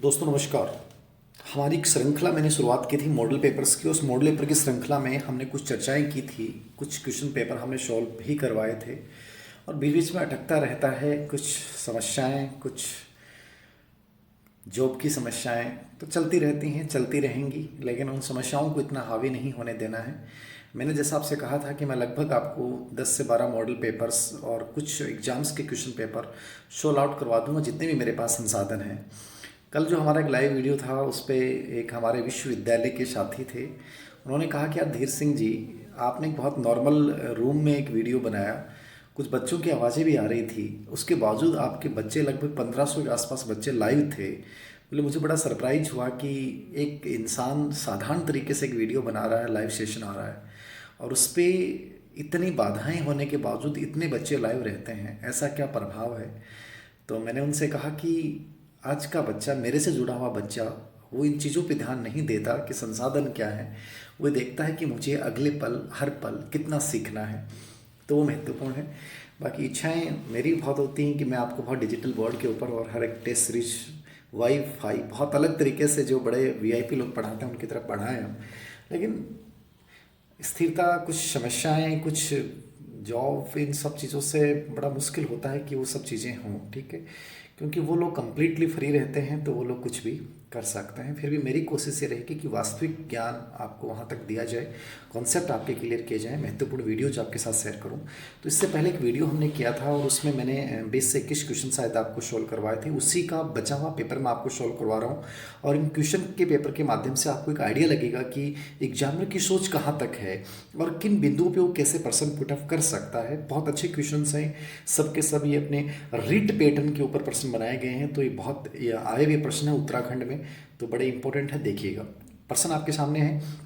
दोस्तों नमस्कार। हमारी एक श्रृंखला मैंने शुरुआत की थी मॉडल पेपर्स की। उस मॉडल पेपर की श्रृंखला में हमने कुछ चर्चाएं की थी, कुछ क्वेश्चन पेपर हमने सॉल्व भी करवाए थे और बीच बीच में अटकता रहता है कुछ समस्याएं, कुछ जॉब की समस्याएं तो चलती रहती हैं, चलती रहेंगी, लेकिन उन समस्याओं को इतना हावी नहीं होने देना है। मैंने जैसा आपसे कहा था कि मैं लगभग आपको 10 से 12 मॉडल पेपर्स और कुछ एग्जाम्स के क्वेश्चन पेपर सोल्व आउट करवा दूंगा जितने भी मेरे पास संसाधन हैं। कल जो हमारा एक लाइव वीडियो था उस पर एक हमारे विश्वविद्यालय के साथी थे, उन्होंने कहा कि यार धीर सिंह जी, आपने एक बहुत नॉर्मल रूम में एक वीडियो बनाया, कुछ बच्चों की आवाज़ें भी आ रही थी, उसके बावजूद आपके बच्चे लगभग 1500 के आसपास बच्चे लाइव थे। बोले मुझे बड़ा सरप्राइज हुआ कि एक इंसान साधारण तरीके से एक वीडियो बना रहा है, लाइव सेशन आ रहा है और उस पर इतनी बाधाएं होने के बावजूद इतने बच्चे लाइव रहते हैं, ऐसा क्या प्रभाव है। तो मैंने उनसे कहा कि आज का बच्चा, मेरे से जुड़ा हुआ बच्चा, वो इन चीज़ों पे ध्यान नहीं देता कि संसाधन क्या है। वो देखता है कि मुझे अगले पल, हर पल कितना सीखना है, तो वो महत्वपूर्ण है। बाकी इच्छाएं मेरी बहुत होती हैं कि मैं आपको बहुत डिजिटल बोर्ड के ऊपर और हर एक टेस्ट सीरीज, वाईफाई, बहुत अलग तरीके से जो बड़े वीआईपी लोग पढ़ाते हैं उनकी तरफ पढ़ाएं हम, लेकिन स्थिरता, कुछ समस्याएं, कुछ जॉब, इन सब चीज़ों से बड़ा मुश्किल होता है कि वो सब चीज़ें हों। ठीक है, क्योंकि वो लोग कंप्लीटली फ्री रहते हैं तो वो लोग कुछ भी कर सकते हैं। फिर भी मेरी कोशिश ये रहेगी कि वास्तविक ज्ञान आपको वहाँ तक दिया जाए, कॉन्सेप्ट आपके क्लियर किए जाएँ, महत्वपूर्ण वीडियोज आपके साथ शेयर करूँ। तो इससे पहले एक वीडियो हमने किया था और उसमें मैंने 20 से 21 क्वेश्चन शायद आपको सोल्व करवाए थे, उसी का बचा हुआ पेपर मैं आपको सोल्व करवा रहा हूँ। और इन क्वेश्चन के पेपर के माध्यम से आपको एक आइडिया लगेगा कि एग्जामिनर की सोच कहाँ तक है और किन बिंदुओं पे वो कैसे प्रश्न पुट अप कर सकता है। बहुत अच्छे क्वेश्चंस हैं, सबके सब ये अपने रिट पैटर्न के ऊपर प्रश्न बनाए गए हैं, तो ये बहुत आए हुए प्रश्न है उत्तराखंड में, तो बड़े इंपॉर्टेंट है। देखिएगा, प्रश्न आपके सामने है।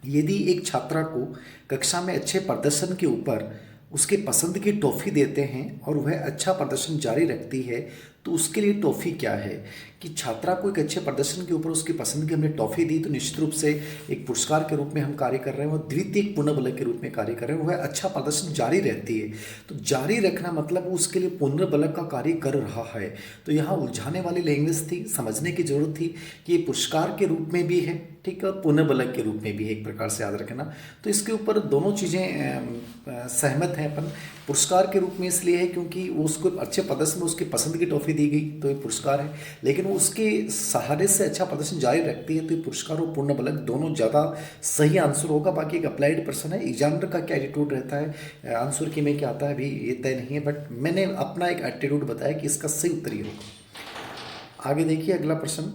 यदि एक छात्रा को कक्षा में अच्छे प्रदर्शन के ऊपर उसके पसंद की टॉफ़ी देते हैं और वह अच्छा प्रदर्शन जारी रखती है तो उसके लिए टॉफ़ी क्या है। कि छात्रा को एक अच्छे प्रदर्शन के ऊपर उसकी पसंद की हमने टॉफ़ी दी तो निश्चित रूप से एक पुरस्कार के रूप में हम कार्य कर रहे हैं और द्वितीय पुनर्बल के रूप में कार्य कर रहे हैं। वह अच्छा प्रदर्शन जारी रहती है, तो जारी रखना मतलब वो उसके लिए पुनर्बल का कार्य कर रहा है। तो यहाँ उलझाने वाली लैंग्वेज थी, समझने की जरूरत थी कि ये पुरस्कार के रूप में भी है, ठीक है, और पुनर्बलक के रूप में भी है, एक प्रकार से याद रखना। तो इसके ऊपर दोनों चीज़ें सहमत हैं अपन। पुरस्कार के रूप में इसलिए है क्योंकि वो उसको अच्छे प्रदर्शन में उसकी पसंद की टॉफ़ी दी गई तो ये पुरस्कार है, लेकिन वो उसके सहारे से अच्छा प्रदर्शन जारी रखती है तो ये पुरस्कार और पूर्णबलक दोनों ज़्यादा सही आंसर होगा। बाकी एक अप्लाइड पर्सन है, एग्जामिनर का क्या एटीट्यूड रहता है, आंसर की में क्या आता है अभी ये तय नहीं है, बट मैंने अपना एक एटीट्यूड बताया कि इसका सही उत्तर ये होगा। आगे देखिए अगला प्रश्न।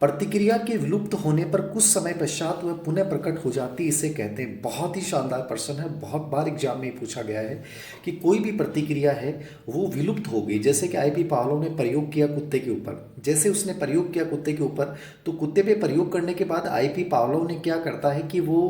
प्रतिक्रिया के विलुप्त होने पर कुछ समय पश्चात वह पुनः प्रकट हो जाती, इसे कहते हैं। बहुत ही शानदार प्रश्न है, बहुत बार एग्जाम में पूछा गया है कि कोई भी प्रतिक्रिया है वो विलुप्त हो गई। जैसे कि आईपी पावलोव ने प्रयोग किया कुत्ते के ऊपर, जैसे उसने प्रयोग किया कुत्ते के ऊपर तो कुत्ते पे प्रयोग करने के बाद आईपी पावलोव ने क्या करता है कि वो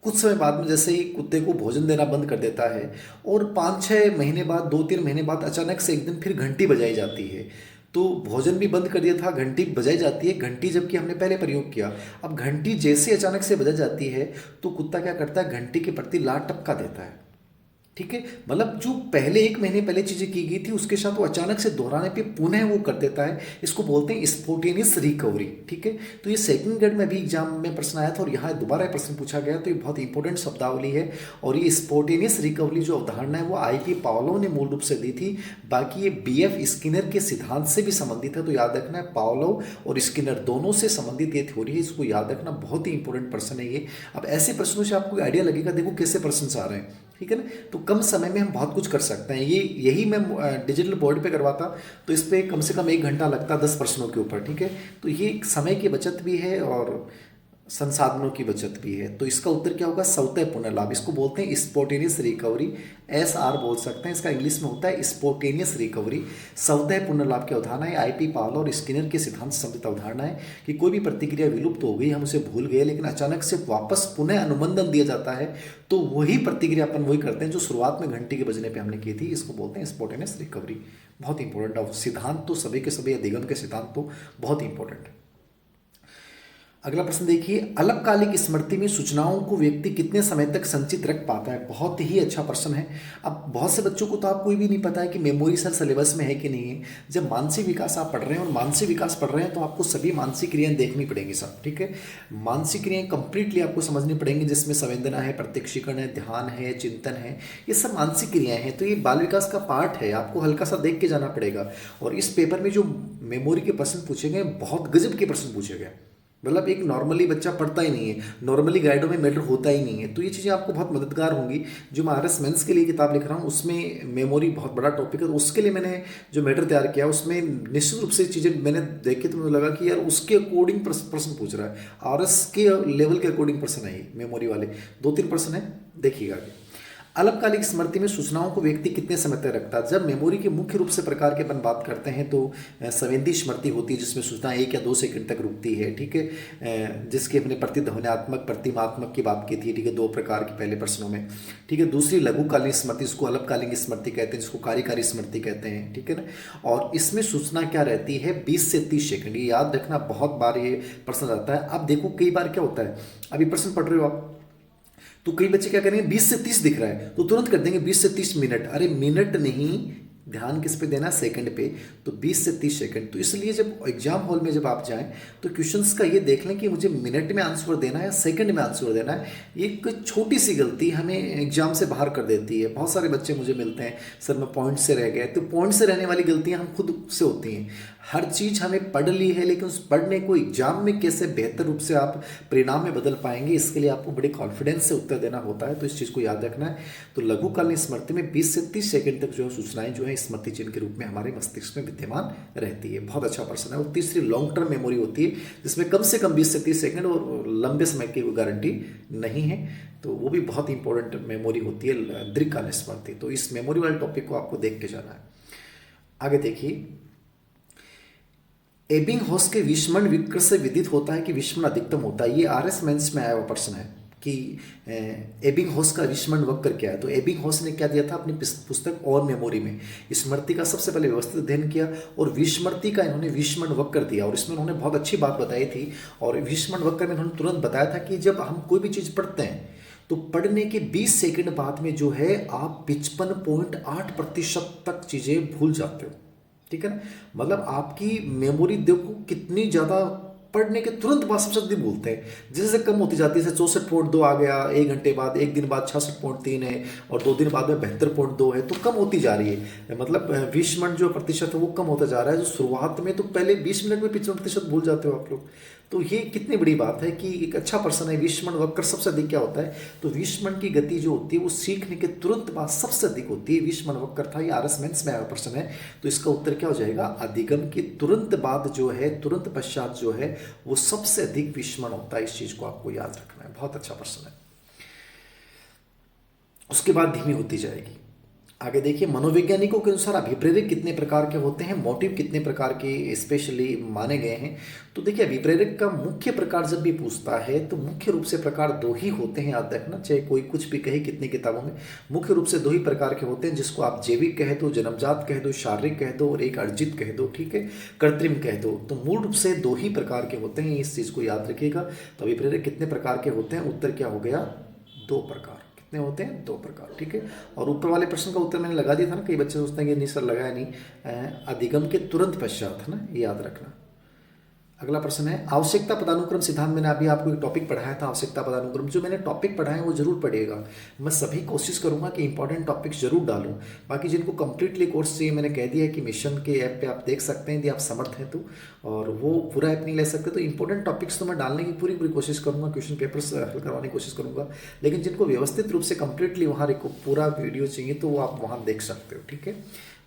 कुछ समय बाद में जैसे ही कुत्ते को भोजन देना बंद कर देता है और 5-6 महीने बाद, 2-3 महीने बाद अचानक से एक दिन फिर घंटी बजाई जाती है। तो भोजन भी बंद कर दिया था, घंटी बजाई जाती है, घंटी जबकि हमने पहले प्रयोग किया। अब घंटी जैसे अचानक से बजा जाती है तो कुत्ता क्या करता है, घंटी के प्रति लात टपका देता है। ठीक है, मतलब जो पहले 1 महीने पहले चीजें की गई थी उसके साथ वो अचानक से दोहराने पे पुनः वो कर देता है, इसको बोलते हैं स्पॉन्टेनियस रिकवरी। ठीक है, तो ये सेकंड ग्रेड में भी एग्जाम में प्रश्न आया था और यहाँ दोबारा प्रश्न पूछा गया, तो ये बहुत इंपॉर्टेंट शब्दावली है। और ये स्पॉन्टेनियस रिकवरी जो अवधारणा है वो आईपी पावलोव ने मूल रूप से दी थी, बाकी ये बीएफ स्किनर के सिद्धांत से भी संबंधित है। तो याद रखना है, पावलोव और स्किनर दोनों से संबंधित ये थ्योरी है, इसको याद रखना, बहुत ही इंपॉर्टेंट प्रश्न है ये। अब ऐसे प्रश्नों से आपको आइडिया लगेगा, देखो कैसे प्रश्न आ रहे हैं, ठीक है ना। तो कम समय में हम बहुत कुछ कर सकते हैं। यही मैं डिजिटल बोर्ड पे करवाता तो इस पर कम से कम 1 घंटा लगता 10 प्रश्नों के ऊपर। ठीक है, तो ये समय की बचत भी है और संसाधनों की बचत भी है। तो इसका उत्तर क्या होगा, स्वतः पुनर्लाभ, इसको बोलते हैं स्पॉन्टेनियस रिकवरी, SR बोल सकते हैं, इसका इंग्लिश में होता है स्पॉन्टेनियस रिकवरी। स्वतः पुनर्लाभ की अवधारणा है, आईपी पावलोव और स्किनर के सिद्धांत से संबंधित अवधारणा है कि कोई भी प्रतिक्रिया विलुप्त हो गई, हम उसे भूल गए, लेकिन अचानक से वापस पुनः अनुबंधन दिया जाता है तो वही प्रतिक्रिया अपन वही करते हैं जो शुरुआत में घंटी के बजने पे हमने की थी, इसको बोलते हैं स्पॉन्टेनियस रिकवरी। बहुत इंपॉर्टेंट, और सिद्धांत तो सभी के सभी, अधिगम के सिद्धांत तो बहुत इंपॉर्टेंट है। अगला प्रश्न देखिए, अल्पकालिक स्मृति में सूचनाओं को व्यक्ति कितने समय तक संचित रख पाता है? बहुत ही अच्छा प्रश्न है। अब बहुत से बच्चों को तो आपको ये भी नहीं पता है कि मेमोरी सर सिलेबस में है कि नहीं है। जब मानसिक विकास आप पढ़ रहे हैं और मानसिक विकास पढ़ रहे हैं तो आपको सभी मानसिक क्रियाएं देखनी पड़ेंगी सब, ठीक है। मानसिक क्रियाएं कंप्लीटली आपको समझनी पड़ेंगी, जिसमें संवेदना है, प्रत्यक्षीकरण है, ध्यान है, चिंतन है, ये सब मानसिक क्रियाएं हैं। तो ये बाल विकास का पार्ट है, आपको हल्का सा देख के जाना पड़ेगा। और इस पेपर में जो मेमोरी के प्रश्न पूछे गए बहुत गजब के प्रश्न पूछे गए, मतलब एक नॉर्मली बच्चा पढ़ता ही नहीं है, नॉर्मली गाइडों में मैटर होता ही नहीं है। तो ये चीज़ें आपको बहुत मददगार होंगी। जो मैं RS मेंस के लिए किताब लिख रहा हूँ उसमें मेमोरी बहुत बड़ा टॉपिक है, तो उसके लिए मैंने जो मैटर तैयार किया उसमें निश्चित रूप से चीज़ें मैंने देखी तो मुझे लगा कि यार उसके अकॉर्डिंग प्रश्न पूछ रहा है, RS के लेवल के अकॉर्डिंग प्रश्न है ये मेमोरी वाले। 2-3 प्रश्न है, देखिएगा आगे। अल्पकालिक स्मृति में सूचनाओं को व्यक्ति कितने समय तक रखता है? जब मेमोरी के मुख्य रूप से प्रकार के अपन बात करते हैं तो संवेदी स्मृति होती है, जिसमें सूचना 1 या 2 सेकंड तक रुकती है, ठीक है। जिसकी हमने प्रतिध्वन्यात्मक प्रतिमात्मक की बात की थी, ठीक है, 2 प्रकार के पहले प्रश्नों में, ठीक है। दूसरी लघुकालीन स्मृति, इसको अल्पकालीन स्मृति कहते हैं, जिसको कार्यकारी स्मृति कहते हैं, ठीक है ना। और इसमें सूचना क्या रहती है? 20 से 30 सेकंड। ये याद रखना, बहुत बार ये प्रश्न आता है। अब देखो कई बार क्या होता है, अभी प्रश्न पढ़ रहे हो आप तो कई बच्चे क्या करेंगे, 20 से 30 दिख रहा है तो तुरंत कर देंगे 20 से 30 मिनट। अरे मिनट नहीं, ध्यान किस पे देना, सेकंड पे। तो 20 से 30 सेकंड। तो इसलिए जब एग्जाम हॉल में जब आप जाएं तो क्वेश्चंस का ये देख लें कि मुझे मिनट में आंसर देना है या सेकंड में आंसर देना है। एक छोटी सी गलती हमें एग्जाम से बाहर कर देती है। बहुत सारे बच्चे मुझे मिलते हैं, सर मैं पॉइंट से रह गए। तो पॉइंट से रहने वाली गलतियां हम खुद से होती हैं। हर चीज़ हमें पढ़ ली है, लेकिन उस पढ़ने को एग्जाम में कैसे बेहतर रूप से आप परिणाम में बदल पाएंगे, इसके लिए आपको बड़े कॉन्फिडेंस से उत्तर देना होता है। तो इस चीज़ को याद रखना है। तो लघुकालीन स्मृति में 20 से 30 सेकंड तक जो सूचनाएं जो है स्मृति चिन्ह के रूप में हमारे मस्तिष्क में विद्यमान रहती है। बहुत अच्छा प्रश्न है। और तीसरी लॉन्ग टर्म मेमोरी होती है, जिसमें कम से कम 20 से 30 सेकंड और लंबे समय की कोई गारंटी नहीं है। तो वो भी बहुत इंपॉर्टेंट मेमोरी होती है, दीर्घकालीन स्मृति। तो इस मेमोरी वाले टॉपिक को आपको देख के जाना है। आगे देखिए, एबिंगहॉस के विषमण विक्र से विदित होता है कि विषमण अधिकतम होता है। ये RS मेंस में आया हुआ प्रश्न है कि एबिंगहॉस का विषमण वक्र क्या है। तो एबिंगहॉस ने क्या दिया था अपनी पुस्तक और मेमोरी में, स्मृति का सबसे पहले व्यवस्थित अध्ययन किया और विस्मृति का इन्होंने विषमण वक्र दिया। और इसमें उन्होंने बहुत अच्छी बात बताई थी। और विषमण वक्र में उन्होंने तुरंत बताया था कि जब हम कोई भी चीज़ पढ़ते हैं तो पढ़ने के 20 सेकंड बाद में जो है आप 55.8% तक चीज़ें भूल जाते हो, ठीक है ना। मतलब आपकी मेमोरी देखो कितनी ज़्यादा, पढ़ने के तुरंत बाद सबसे जल्दी भूलते हैं, जैसे कम होती जाती है। जैसे 64.2 आ गया 1 घंटे बाद, 1 दिन बाद 66.3 है और 2 दिन बाद में 72.2 है, तो कम होती जा रही है। मतलब 20 मिनट जो प्रतिशत है वो कम होता जा रहा है। जो शुरुआत में तो पहले 20 मिनट में 55% भूल जाते हो आप लोग। तो ये कितनी बड़ी बात है कि एक अच्छा पर्सन है। विषमण वक्र सबसे अधिक क्या होता है, तो विषमण की गति जो होती है वो सीखने के तुरंत बाद सबसे अधिक होती है। विषमण वक्र था, ये RS मेंस में आया प्रश्न है। तो इसका उत्तर क्या हो जाएगा, अधिगम के तुरंत बाद जो है, तुरंत पश्चात जो है वो सबसे अधिक विषमण होता है। इस चीज को आपको याद रखना है, बहुत अच्छा प्रश्न है। उसके बाद धीमी होती जाएगी। आगे देखिए, मनोवैज्ञानिकों के अनुसार अभिप्रेरक कितने प्रकार के होते हैं, मोटिव कितने प्रकार के स्पेशली माने गए हैं। तो देखिए, अभिप्रेरक का मुख्य प्रकार जब भी पूछता है तो मुख्य रूप से प्रकार 2 ही होते हैं, याद रखना, चाहे कोई कुछ भी कहे कितनी किताबों में। मुख्य रूप से 2 ही प्रकार के होते हैं, जिसको आप जैविक कह दो, जन्मजात कह दो, शारीरिक कह दो और एक अर्जित कह दो, ठीक है, कृत्रिम कह दो। तो मूल रूप से 2 ही प्रकार के होते हैं, इस चीज को याद रखिएगा। तो अभिप्रेरक कितने प्रकार के होते हैं, उत्तर क्या हो गया, 2 प्रकार। कितने होते हैं, 2 प्रकार, ठीक है। और ऊपर वाले प्रश्न का उत्तर मैंने लगा दिया था ना, कई बच्चे सोचते हैं कि नहीं सर लगाया नहीं, अधिगम के तुरंत पश्चात है ना, ये याद रखना। अगला प्रश्न है, आवश्यकता पदानुक्रम सिद्धांत। मैंने अभी आपको एक टॉपिक पढ़ाया था, आवश्यकता पदानुक्रम। जो मैंने टॉपिक पढ़ाए वो जरूर पढ़िएगा। मैं सभी कोशिश करूंगा कि इंपॉर्टेंट टॉपिक्स जरूर डालूं। बाकी जिनको कंप्लीटली कोर्स चाहिए, मैंने कह दिया कि मिशन के ऐप पे आप देख सकते हैं यदि आप समर्थ हैं तो, और वो पूरा ऐप नहीं ले सकते तो इंपॉर्टेंट टॉपिक्स तो मैं डालने की पूरी कोशिश करूंगा, क्वेश्चन पेपर्स हल करवाने की कोशिश करूंगा। लेकिन जिनको व्यवस्थित रूप से कंप्लीटली वहाँ पूरा वीडियो चाहिए तो वो आप वहाँ देख सकते हो, ठीक है।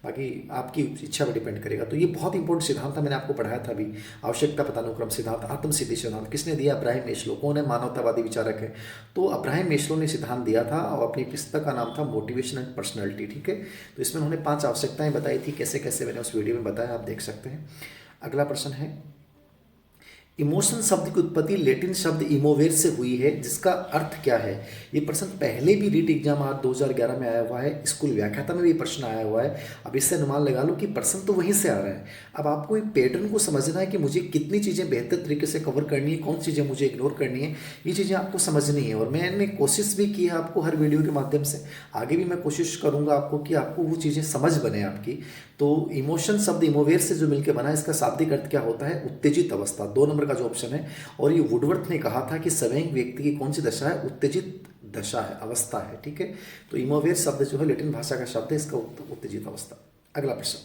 बाकी आपकी इच्छा पर डिपेंड करेगा। तो ये बहुत इंपॉर्टेंट सिद्धांत था, मैंने आपको पढ़ाया था अभी, आवश्यकता पदानुक्रम सिद्धांत, आत्मसिद्धि सिद्धांत। किसने दिया, अब्राहम मेस्लो। कौन है, मानवतावादी विचारक है। तो अब्राहम मेस्लो ने सिद्धांत दिया था और अपनी पुस्तक का नाम था मोटिवेशन एंड पर्सनैलिटी, ठीक है। तो इसमें उन्होंने 5 आवश्यकताएं बताई थी, कैसे कैसे मैंने उस वीडियो में बताया, आप देख सकते हैं। अगला प्रश्न है, इमोशन शब्द की उत्पत्ति लेटिन शब्द इमोवेर से हुई है, जिसका अर्थ क्या है। ये प्रश्न पहले भी रीट एग्जाम आज 2011 में आया हुआ है, स्कूल व्याख्याता में भी प्रश्न आया हुआ है। अब इससे अनुमान लगा लो कि प्रश्न तो वहीं से आ रहा है। अब आपको एक पैटर्न को समझना है कि मुझे कितनी चीज़ें बेहतर तरीके से कवर करनी है, कौन सी चीज़ें मुझे इग्नोर करनी है, ये चीज़ें आपको समझनी है। और मैंने कोशिश भी की है आपको हर वीडियो के माध्यम से, आगे भी मैं कोशिश करूँगा आपको कि आपको वो चीज़ें समझ बने आपकी। तो इमोशन शब्द इमोवेर से जो मिलकर बना है, इसका शाब्दिक अर्थ क्या होता है, उत्तेजित अवस्था, 2 नंबर का जो ऑप्शन है। और ये वुडवर्थ ने कहा था कि सवैंग व्यक्ति की कौन सी दशा है, उत्तेजित दशा है, अवस्था है, ठीक है। तो इमोवेर शब्द जो है लैटिन भाषा का शब्द है, इसका उत्तेजित अवस्था। अगला प्रश्न,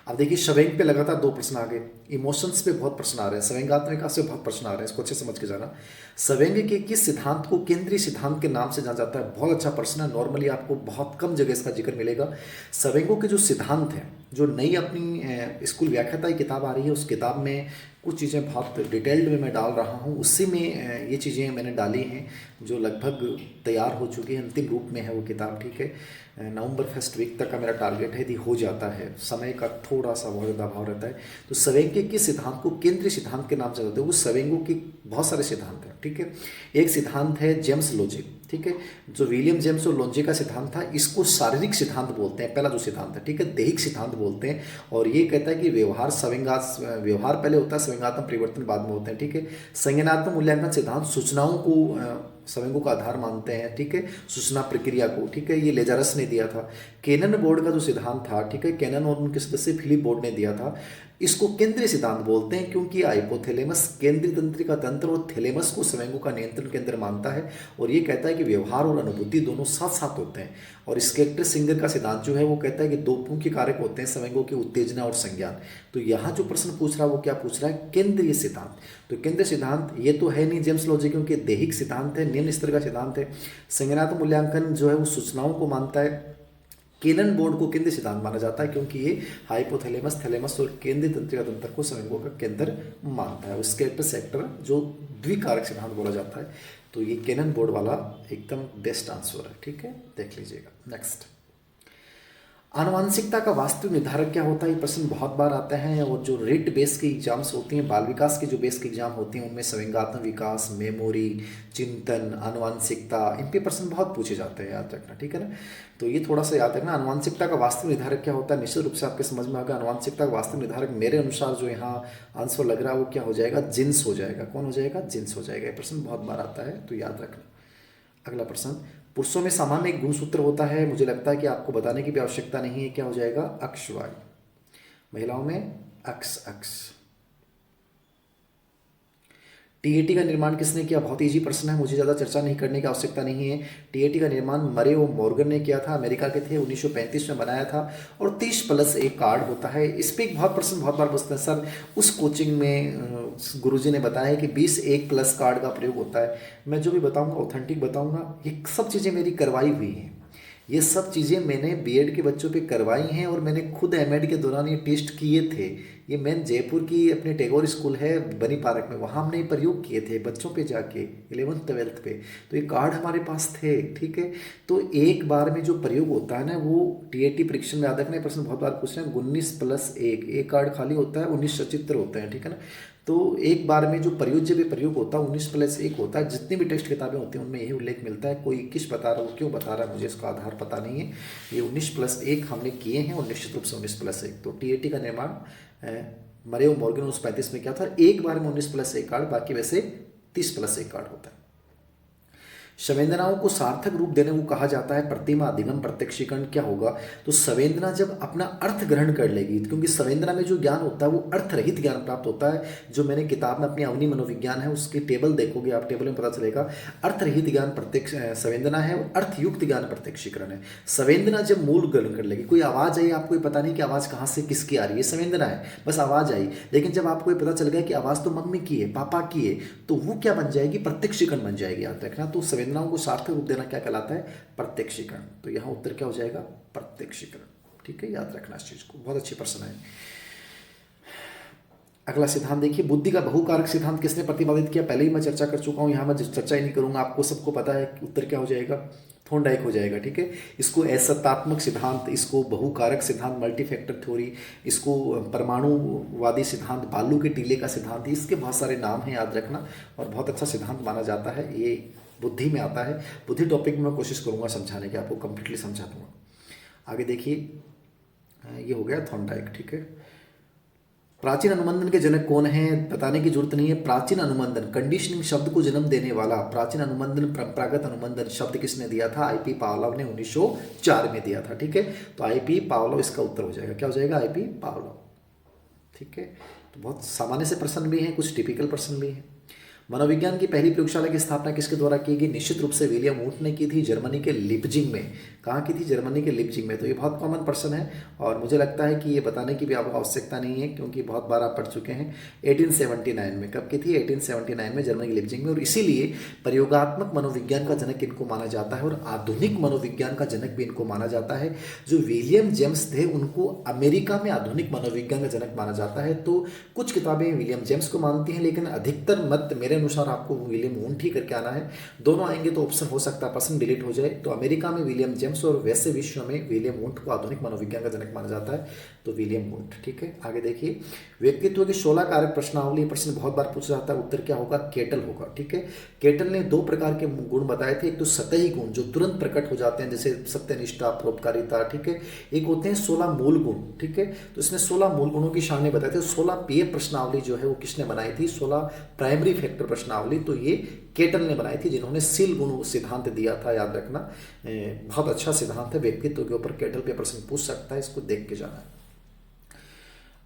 अब देखिए शवेंग पे लगातार 2 प्रश्न आ गए, इमोशंस पे बहुत प्रश्न आ रहे हैं, सवेंगात्मक से बहुत प्रश्न आ रहे हैं, इसको अच्छे समझ के जाना। सवेंग के किस सिद्धांत को केंद्रीय सिद्धांत के नाम से जाना जाता है, बहुत अच्छा प्रश्न है, नॉर्मली आपको बहुत कम जगह इसका जिक्र मिलेगा। सवेंगों के जो सिद्धांत हैं, जो नई अपनी स्कूल व्याख्याता की किताब आ रही है, उस किताब में कुछ चीज़ें बहुत डिटेल्ड में मैं डाल रहा हूँ, उसी में ये चीज़ें मैंने डाली हैं जो लगभग तैयार हो चुकी हैं, अंतिम रूप में है वो किताब, ठीक है। नवंबर फर्स्ट वीक तक का मेरा टारगेट है, यदि हो जाता है, समय का थोड़ा सा बहुत ज़्यादा अभाव रहता है। तो सवेंगे के सिद्धांत को केंद्रीय सिद्धांत के नाम से जाते हैं, वो सवेंगों के बहुत सारे सिद्धांत हैं, ठीक है। एक सिद्धांत है जेम्स लोजे, ठीक है, जो विलियम जेम्स और लोजे का सिद्धांत था, इसको शारीरिक सिद्धांत बोलते हैं, पहला जो सिद्धांत है, ठीक है, दैहिक सिद्धांत बोलते हैं। और ये कहता है कि व्यवहार पहले होता है, संवेगात्मक परिवर्तन बाद में होते हैं, ठीक है। संज्ञानात्मक मूल्यांकन सिद्धांत सूचनाओं को सवेंगों का आधार मानते हैं, ठीक है, सूचना प्रक्रिया को, ठीक है, ये लेजारस ने दिया था। केनन बोर्ड का जो सिद्धांत था, ठीक है, केनन और उनके सदस्य फिलिप बोर्ड ने दिया था। इसको केंद्रीय सिद्धांत बोलते हैं, क्योंकि हाइपोथैलेमस केंद्रीय तंत्रिका तंत्र और थैलेमस को सवेंगों का नियंत्रण केंद्र मानता है। और ये कहता है कि व्यवहार और अनुभूति दोनों साथ साथ होते हैं। और स्केक्टर सिंगर का सिद्धांत जो है वो कहता है कि 2 मुख्य कारक होते हैं सवेंगों के, उत्तेजना और संज्ञान। तो यहाँ जो प्रश्न पूछ रहा है वो क्या पूछ रहा है, केंद्रीय सिद्धांत। तो केंद्रीय सिद्धांत ये तो है नहीं जेम्स लोजे, क्योंकि दैहिक सिद्धांत है, निम्न स्तर का सिद्धांत है। संज्ञानात्मक मूल्यांकन जो है वो सूचनाओं को मानता है। केनन बोर्ड को केंद्रीय सिद्धांत माना जाता है, क्योंकि ये हाइपोथैलेमस, थैलेमस और केंद्रीय तंत्रिका तंत्र को सवेंगों का केंद्र मानता है। स्केक्टर सेक्टर जो द्विकारक सिद्धांत बोला जाता है। तो ये केनन बोर्ड वाला एकदम बेस्ट आंसर है, ठीक है, देख लीजिएगा। नेक्स्ट, आनुवांशिकता का वास्तविक निर्धारक क्या होता है, ये प्रश्न बहुत बार आता है। और जो रेट बेस की एग्जाम्स होती हैं, बाल विकास की जो बेस की एग्जाम होती हैं, उनमें संवेगात्मक विकास, मेमोरी, चिंतन, आनुवांशिकता, इन पे प्रश्न बहुत पूछे जाते हैं, याद रखना, ठीक है ना। तो ये थोड़ा सा याद रखना, आनुवांशिकता का वास्तविक निर्धारक क्या होता है, निश्चित रूप से आपके समझ में आएगा। आनुवांशिकता का वास्तविक निर्धारक मेरे अनुसार जो यहाँ आंसर लग रहा है वो क्या हो जाएगा, जिन्स हो जाएगा। कौन हो जाएगा, जिन्स हो जाएगा। ये प्रश्न बहुत बार आता है, तो याद रखना। अगला प्रश्न, पुरुषों में सामान्य एक गुणसूत्र होता है, मुझे लगता है कि आपको बताने की भी आवश्यकता नहीं है, क्या हो जाएगा, अक्ष वाय। महिलाओं में अक्ष अक्ष। टीएटी का निर्माण किसने किया, बहुत इजी प्रश्न है, मुझे ज़्यादा चर्चा नहीं करने की आवश्यकता नहीं है। टीएटी का निर्माण मरे और मॉर्गन ने किया था, अमेरिका के थे, 1935 में बनाया था। और 30+1 कार्ड होता है। इस पर एक बहुत प्रश्न बहुत बार पूछते हैं, सर उस कोचिंग में गुरुजी ने बताया है कि 20 1+ कार्ड का प्रयोग होता है। मैं जो भी बताऊँगा ऑथेंटिक बताऊँगा, ये सब चीज़ें मेरी करवाई हुई हैं, ये सब चीज़ें मैंने बीएड के बच्चों पे करवाई हैं, और मैंने खुद एमएड के दौरान ये टेस्ट किए थे। ये मैं जयपुर की अपने टैगोर स्कूल है बनी पार्क में, वहाँ हमने प्रयोग किए थे बच्चों पे जाके 11th 12th पे। तो ये कार्ड हमारे पास थे, ठीक है। तो एक बार में जो प्रयोग होता है ना, वो टीएटी परीक्षा में याद रखना, प्रश्न बहुत बार पूछ रहे हैं, 19+1, एक कार्ड खाली होता है, 19 सचित्र होते हैं, ठीक है ना। तो एक बार में जो प्रयोज्य भी प्रयोग होता है 19+1 होता है। जितनी भी टेक्स्ट किताबें होती हैं उनमें यही उल्लेख मिलता है। कोई 21 बता रहा है, वो क्यों बता रहा है, मुझे इसका आधार पता नहीं है। ये 19+1 हमने किए हैं, और निश्चित रूप से 19+1। तो टीएटी का निर्माण मरे और मॉर्गन 1935 में किया था। एक बार में 19+1 कार्ड, बाकी वैसे 30+1 कार्ड होता है। संवेदनाओं को सार्थक रूप देने को कहा जाता है प्रतिमा, अधिगम, प्रत्यक्षीकरण। क्या होगा, तो संवेदना जब अपना अर्थ ग्रहण कर लेगी, क्योंकि संवेदना में जो ज्ञान होता है वो अर्थ रहित ज्ञान प्राप्त होता है। जो मैंने किताब में अपनी अवनी मनोविज्ञान है उसकी टेबल देखोगे आप, टेबल में पता चलेगा अर्थ रहित ज्ञान प्रत्यक्ष संवेदना है, और अर्थयुक्त ज्ञान प्रत्यक्षीकरण है। संवेदना जब मूल ग्रहण कर लेगी, कोई आवाज़ आई, आपको पता नहीं कि आवाज़ कहाँ से किसकी आ रही है, संवेदना है, बस आवाज़ आई। लेकिन जब आपको ये पता चल गया कि आवाज़ तो मम्मी की है, पापा की है, तो वो क्या बन जाएगी, प्रत्यक्षीकरण बन जाएगी, याद रखना। तो संवेदनाओं को सार्थक रूप देना क्या कहलाता है, प्रत्यक्षीकरण। तो यहाँ उत्तर क्या हो जाएगा, प्रत्यक्षीकरण, ठीक है, याद रखना इस चीज को, बहुत अच्छी प्रश्न है। अगला सिद्धांत देखिए, बुद्धि का बहुकारक सिद्धांत किसने प्रतिपादित किया, पहले ही मैं चर्चा कर चुका हूँ, यहाँ मैं चर्चा ही नहीं करूंगा, आपको सबको पता है उत्तर क्या हो जाएगा, थॉर्नडाइक हो जाएगा, ठीक है। इसको असत्तात्मक सिद्धांत, इसको बहुकारक सिद्धांत, मल्टी फैक्टर थ्योरी, इसको परमाणुवादी सिद्धांत, बालू के टीले का सिद्धांत, इसके बहुत सारे नाम हैं, याद रखना। और बहुत अच्छा सिद्धांत माना जाता है, ये बुद्धि में आता है। बुद्धि टॉपिक में मैं कोशिश करूंगा समझाने की, आपको कंप्लीटली समझा दूंगा। आगे देखिए, ये हो गया थॉर्नडाइक, ठीक है। प्राचीन अनुबंधन के जनक कौन है, बताने की जरूरत नहीं है। प्राचीन अनुबंधन, कंडीशनिंग शब्द को जन्म देने वाला प्राचीन अनुबंधन, परंपरागत अनुबंधन शब्द किसने दिया था? आईपी पावलोव ने 1904 में दिया था, ठीक है। तो आईपी पावलोव इसका उत्तर हो जाएगा। क्या हो जाएगा? आईपी पावलोव, ठीक है। तो बहुत सामान्य से प्रश्न भी हैं, कुछ टिपिकल प्रश्न भी हैं। मनोविज्ञान की पहली प्रयोगशाला की स्थापना किसके द्वारा की गई? निश्चित रूप से विलियम वुंट ने की थी, जर्मनी के लिपजिंग में। कहाँ की थी? जर्मनी के लिपजिंग में। तो ये बहुत कॉमन प्रश्न है और मुझे लगता है कि ये बताने की भी आपको आवश्यकता नहीं है, क्योंकि बहुत बार आप पढ़ चुके हैं। 1879 में। कब की थी? 1879 में, जर्मनी के लिपजिंग में। और इसीलिए प्रयोगात्मक मनोविज्ञान का जनक इनको माना जाता है और आधुनिक मनोविज्ञान का जनक भी इनको माना जाता है। जो विलियम जेम्स थे उनको अमेरिका में आधुनिक मनोविज्ञान का जनक माना जाता है। तो कुछ किताबें विलियम जेम्स को मानती हैं, लेकिन अधिकतर मत मेरे अनुसार आपको विलियम वुंट ही करके आना है। दोनों आएंगे तो ऑप्शन हो सकता है प्रश्न डिलीट हो जाए। तो अमेरिका में विलियम जेम्स और वैसे विश्व में विलियम वुंट को आधुनिक मनोविज्ञान का जनक माना जाता है। तो विलियम वुंट, ठीक है। आगे देखिए, व्यक्तित्व की 16 कारक प्रश्नावली, प्रश्न बहुत बार पूछा जाता है, उत्तर क्या होगा? केटल होगा, ठीक है। केटल ने 2 प्रकार के गुण बताए थे। एक तो सतही गुण जो तुरंत प्रकट हो जाते हैं, जैसे सत्यनिष्ठा, परोपकारिता, ठीक है। एक होते हैं 16 मूल गुण, ठीक है। तो इसने 16 मूल गुणों की शान बताए थे। 16 पीए प्रश्नावली जो है वो किसने बनाई थी? 16 प्राइमरी फैक्टर प्रश्नावली तो ये केटल ने बनाई थी, जिन्होंने सील गुण सिद्धांत दिया था, याद रखना। बहुत अच्छा सिद्धांत है, व्यक्तित्व के ऊपर केटल पे प्रश्न पूछ सकता है, इसको देख के जाना है।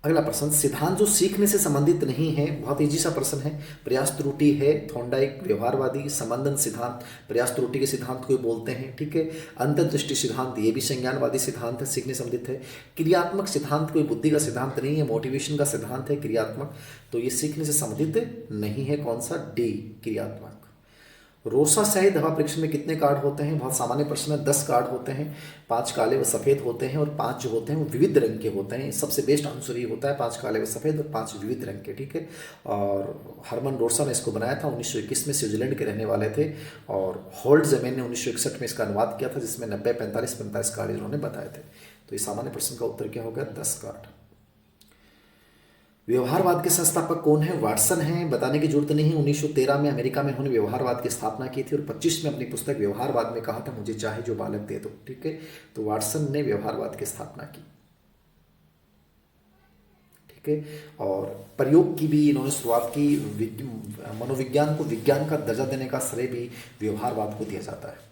अगला प्रश्न, सिद्धांत जो सीखने से संबंधित नहीं है, बहुत इजी सा प्रश्न है। प्रयास त्रुटि है, थॉर्नडाइक व्यवहारवादी, संबंधन सिद्धांत, प्रयास त्रुटि के सिद्धांत को बोलते हैं, ठीक है। अंतर्दृष्टि सिद्धांत, ये भी संज्ञानवादी सिद्धांत है, सीखने संबंधित है। क्रियात्मक सिद्धांत कोई बुद्धि का सिद्धांत नहीं है, मोटिवेशन का सिद्धांत है क्रियात्मक, तो ये सीखने से संबंधित नहीं है। कौन सा? डी, क्रियात्मक। रोसा शाही दवा परीक्षण में कितने कार्ड होते हैं? बहुत सामान्य प्रश्न है। 10 कार्ड होते हैं, 5 काले व सफ़ेद होते हैं और 5 जो होते हैं वो विविध रंग के होते हैं। सबसे बेस्ट आंसर ये होता है 5 काले व सफ़ेद और 5 विविध रंग के, ठीक है। और हरमन रोसा ने इसको बनाया था, 1921 में, स्विट्जरलैंड के रहने वाले थे। और होल्ड जमेन ने 1961 में इसका अनुवाद किया था, जिसमें 90, 45, 45 कार्ड इन्होंने बताए थे। तो ये सामान्य प्रश्न का उत्तर क्या होगा? 10 कार्ड। व्यवहारवाद के संस्थापक कौन है? वाटसन है, बताने की जरूरत नहीं है। 1913 में अमेरिका में उन्होंने व्यवहारवाद की स्थापना की थी और 25 में अपनी पुस्तक व्यवहारवाद में कहा था, मुझे चाहे जो बालक दे दो, ठीक है। तो वाटसन ने व्यवहारवाद की स्थापना की, ठीक है। और प्रयोग की भी इन्होंने शुरुआत की। मनोविज्ञान को विज्ञान का दर्जा देने का श्रेय भी व्यवहारवाद को दिया जाता है।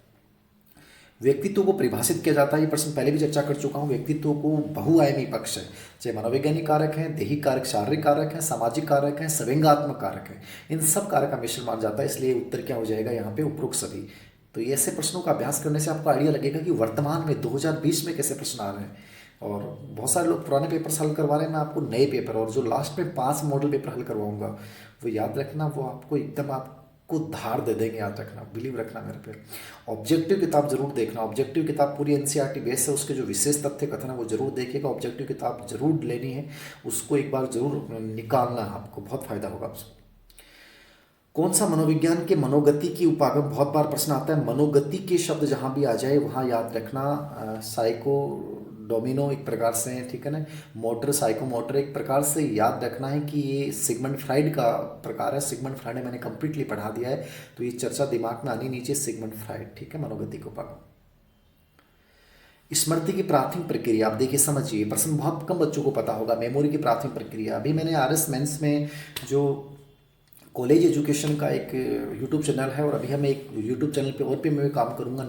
व्यक्तित्व को परिभाषित किया जाता है, ये प्रश्न पहले भी चर्चा कर चुका हूँ। व्यक्तित्व को बहुआयामी पक्ष है, चाहे मनोवैज्ञानिक कारक हैं, दैहिक कारक, शारीरिक कारक हैं, सामाजिक कारक हैं, संवेगात्मक कारक हैं, इन सब कारक का मिश्रण माना जाता है। इसलिए उत्तर क्या हो जाएगा यहाँ पे? उपरोक्त सभी। तो ये ऐसे प्रश्नों का अभ्यास करने से आपको आइडिया लगेगा कि वर्तमान में 2020 में कैसे प्रश्न आ रहे हैं। और बहुत सारे लोग पुराने पेपर हल करवा रहे हैं, मैं आपको नए पेपर और जो लास्ट में 5 मॉडल पेपर हल करवाऊंगा, वो याद रखना, वो आपको एकदम को धार दे देंगे, याद रखना, बिलीव रखना मेरे पे। ऑब्जेक्टिव किताब जरूर देखना, ऑब्जेक्टिव किताब पूरी एनसीईआरटी बेस है, उसके जो विशेष तथ्य कथन है वो जरूर देखिएगा। ऑब्जेक्टिव किताब जरूर लेनी है, उसको एक बार जरूर निकालना है, आपको बहुत फायदा होगा उसको। कौन सा मनोविज्ञान के मनोगति की उपागम, बहुत बार प्रश्न आता है। मनोगति के शब्द जहाँ भी आ जाए वहाँ याद रखना, साइको डोमिनो एक प्रकार से है, ठीक है ना। मोटर, साइकोमोटर एक प्रकार से याद रखना है कि ये सिगमंड फ्राइड का प्रकार है। सिगमंड फ्राइड ने मैंने कंप्लीटली पढ़ा दिया है, तो ये चर्चा दिमाग में आनी नहीं चाहिए। सिगमंड फ्राइड, ठीक है। मनोगति को पढ़ो। स्मृति की प्राथमिक प्रक्रिया, आप देखिए समझिए, प्रश्न बहुत कम बच्चों को पता होगा। मेमोरी की प्राथमिक प्रक्रिया, अभी मैंने आरएस मेंस में जो कॉलेज एजुकेशन का एक यूट्यूब चैनल है, और अभी हम एक यूट्यूब चैनल पे और पे मैं काम करूँगा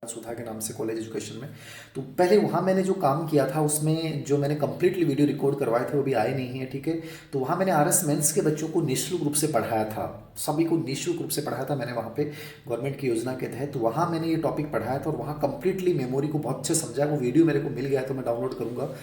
सुधा के नाम से, कॉलेज एजुकेशन में। तो पहले वहाँ मैंने जो काम किया था, उसमें जो मैंने कंप्लीटली वीडियो रिकॉर्ड करवाए थे वो भी आए नहीं है, ठीक है। तो वहाँ मैंने आरएस मेंस के बच्चों को निःशुल्क रूप से पढ़ाया था, सभी को निःशुल्क रूप से पढ़ाया था मैंने वहाँ पे, गवर्नमेंट की योजना के तहत। तो वहाँ मैंने ये टॉपिक पढ़ाया था और वहाँ कंप्लीटली मेमोरी को बहुत अच्छे समझा। वो वीडियो मेरे को मिल गया है तो मैं डाउनलोड करूँगा।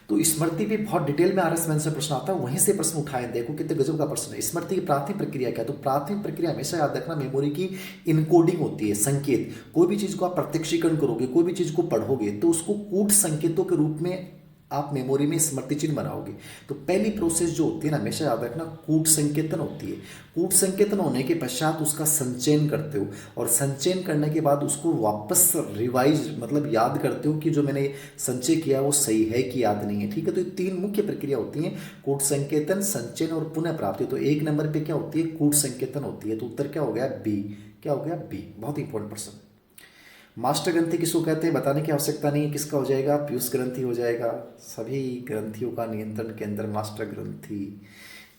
तो स्मृति भी बहुत डिटेल में आरएस मेंस से प्रश्न आता है, वहीं से प्रश्न उठाए, देखो कितने गजब का प्रश्न है। स्मृति की प्राथमिक प्रक्रिया क्या है? तो प्राथमिक प्रक्रिया हमेशा याद रखना, मेमोरी की इनकोडिंग होती है, संकेत। कोई भी चीज़ को आप प्रत्यक्षीकरण करोगे, कोई भी चीज़ को पढ़ोगे, तो उसको कूट संकेतों के रूप में आप मेमोरी में स्मृति चिन्ह बनाओगे। तो पहली प्रोसेस जो होती है ना, हमेशा याद रखना, कूट संकेतन होती है। कूट संकेतन होने के पश्चात उसका संचयन करते हो, और संचयन करने के बाद उसको वापस रिवाइज मतलब याद करते हो कि जो मैंने संचय किया वो सही है कि याद नहीं है। ठीक है, तो ये तीन मुख्य प्रक्रिया होती हैं, कूट संकेतन, संचयन और पुनः प्राप्ति। तो एक नंबर पे क्या होती है, कूट संकेतन होती है। तो उत्तर क्या हो गया, बी। क्या हो गया, बी। बहुत इंपॉर्टेंट प्रश्न। मास्टर ग्रंथि किसको कहते हैं, बताने की आवश्यकता नहीं है, किसका हो जाएगा, पीयूष ग्रंथि हो जाएगा। सभी ग्रंथियों का नियंत्रण केंद्र मास्टर ग्रंथि।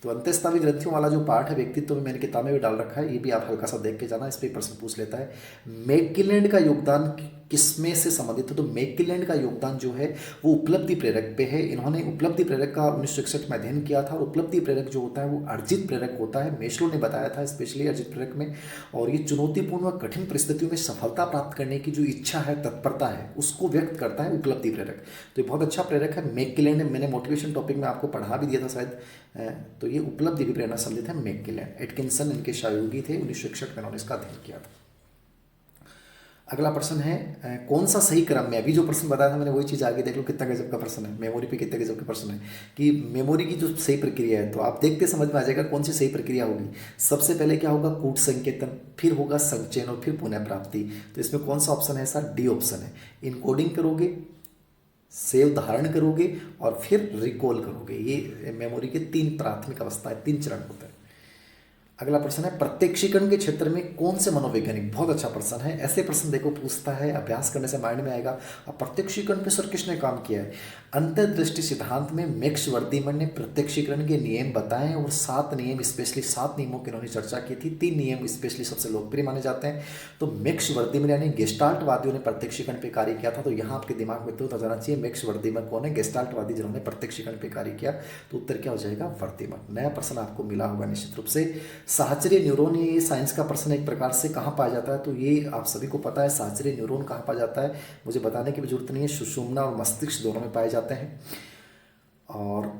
तो अंतःस्रावी ग्रंथियों वाला जो पार्ट है व्यक्तित्व में, मैंने किताब में भी डाल रखा है, ये भी आप हल्का सा देख के जाना, इस पर प्रश्न पूछ लेता है। मैकिलैंड का योगदान किसमें से संबंधित है, तो मैकिलैंड का योगदान जो है वो उपलब्धि प्रेरक पे है। इन्होंने उपलब्धि प्रेरक का 1961 में अध्ययन किया था, और उपलब्धि प्रेरक जो होता है वो अर्जित प्रेरक होता है। मेस्लो ने बताया था स्पेशली अर्जित प्रेरक में। और ये चुनौतीपूर्ण व कठिन परिस्थितियों में सफलता प्राप्त करने की जो इच्छा है, तत्परता है, उसको व्यक्त करता है उपलब्धि प्रेरक। तो ये बहुत अच्छा प्रेरक है मैकिलैंड। मैंने मोटिवेशन टॉपिक में आपको पढ़ा भी दिया था शायद। तो ये उपलब्धि की प्रेरणा संबंधित है मैकिलैंड। एटकिंसन इनके सहयोगी थे, 1961 में इन्होंने इसका अध्ययन किया था। अगला प्रश्न है, कौन सा सही क्रम में, अभी जो प्रश्न बताया था मैंने वही चीज़ आगे देख लो, कितना गजब का प्रश्न है, मेमोरी पे कितने गजब का प्रश्न है कि मेमोरी की जो सही प्रक्रिया है, तो आप देखते समझ में आ जाएगा कौन सी सही प्रक्रिया होगी। सबसे पहले क्या होगा, कूट संकेतन, फिर होगा संचयन और फिर पुनः प्राप्ति। तो इसमें कौन सा ऑप्शन है, सर डी ऑप्शन है। इनकोडिंग करोगे, सेव धारण करोगे और फिर रिकॉल करोगे। ये मेमोरी के तीन प्राथमिक अवस्था है, तीन चरण होते हैं। अगला प्रश्न है, प्रत्यक्षीकरण के क्षेत्र में कौन से मनोवैज्ञानिक, बहुत अच्छा प्रश्न है, ऐसे प्रश्न देखो पूछता है, अभ्यास करने से माइंड में आएगा। अब प्रत्यक्षीकरण पे सर किसने काम किया है, अंतर्दृष्टि सिद्धांत में मैक्स वर्दीमन ने प्रत्यक्षीकरण के नियम बताए, और 7 नियम, स्पेशली 7 नियमों की उन्होंने चर्चा की थी। 3 नियम स्पेशली सबसे लोकप्रिय माने जाते हैं। तो मैक्स वर्दीमन यानी गेस्टाल्टवादियों ने प्रत्यक्षीकरण पे कार्य किया था। तो यहाँ आपके दिमाग में तो जाना चाहिए मैक्स वर्दीमन कौन है, गेस्टाल्टवादी जिन्होंने प्रत्यक्षीकरण पे कार्य किया। तो उत्तर क्या हो जाएगा, वर्दीमन। नया प्रश्न आपको मिला होगा निश्चित रूप से। सहचर्य न्यूरॉन, ये साइंस का प्रश्न एक प्रकार से, कहाँ पाया जाता है, तो ये आप सभी को पता है सहचर्य न्यूरॉन कहाँ पाया जाता है, मुझे बताने की भी जरूरत नहीं है, सुषुम्ना और मस्तिष्क दोनों में पाए जाते हैं। और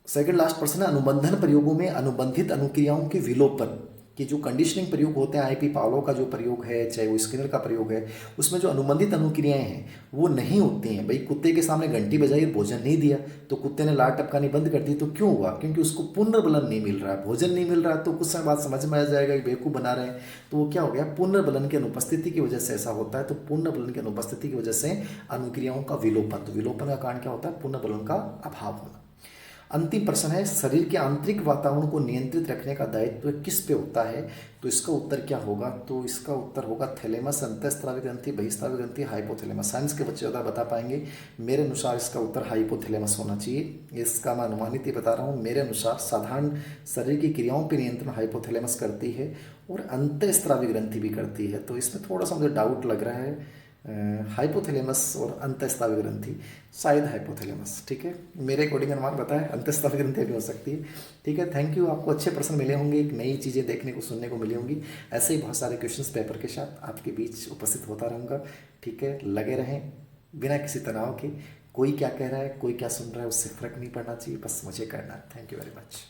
सेकंड लास्ट प्रश्न है, अनुबंधन प्रयोगों में अनुबंधित अनुक्रियाओं के विलोपन कि जो कंडीशनिंग प्रयोग होते हैं, आईपी पावलो का जो प्रयोग है, चाहे वो स्किनर का प्रयोग है, उसमें जो अनुबंधित अनुक्रियाएं हैं वो नहीं होती हैं। भाई कुत्ते के सामने घंटी बजाई, भोजन नहीं दिया, तो कुत्ते ने लार टपकानी बंद कर दी, तो क्यों हुआ, क्योंकि उसको पुनर्बलन नहीं मिल रहा है, भोजन नहीं मिल रहा है। तो कुछ समय बाद समझ में आ जाएगा कि बेवकूफ़ बना रहे हैं। तो वो क्या हो गया, पुनर्बलन की अनुपस्थिति की वजह से ऐसा होता है। तो पुनर्बलन की अनुपस्थिति की वजह से अनुक्रियाओं का विलोपन, तो विलोपन का कारण क्या होता है, पुनर्बलन का अभाव होना। अंतिम प्रश्न है, शरीर के आंतरिक वातावरण को नियंत्रित रखने का दायित्व किस पे होता है, तो इसका उत्तर क्या होगा, तो इसका उत्तर होगा थैलेमस, अंतःस्रावी ग्रंथि, बहिस्रावी ग्रंथि, हाइपोथैलेमस। साइंस के बच्चे ज़्यादा बता पाएंगे, मेरे अनुसार इसका उत्तर हाइपोथैलेमस होना चाहिए। इसका मैं अनुमानित ही बता रहा हूँ, मेरे अनुसार साधारण शरीर की क्रियाओं पर नियंत्रण हाइपोथैलेमस करती है, और अंतःस्रावी ग्रंथि भी करती है। तो इसमें थोड़ा सा मुझे डाउट लग रहा है, हाइपोथैलेमस और अंतःस्रावी ग्रंथि, शायद हाइपोथैलेमस। ठीक है, मेरे अकॉर्डिंग अनुमान बताएं, अंतःस्रावी ग्रंथि भी हो सकती है। ठीक है, थैंक यू, आपको अच्छे प्रश्न मिले होंगे, एक नई चीज़ें देखने को सुनने को मिली होंगी। ऐसे ही बहुत सारे क्वेश्चंस पेपर के साथ आपके बीच उपस्थित होता रहूँगा। ठीक है, लगे रहें बिना किसी तनाव के। कोई क्या कह रहा है, कोई क्या सुन रहा है, उससे फ़र्क नहीं पड़ना चाहिए, बस मुझे करना है। Thank you very much.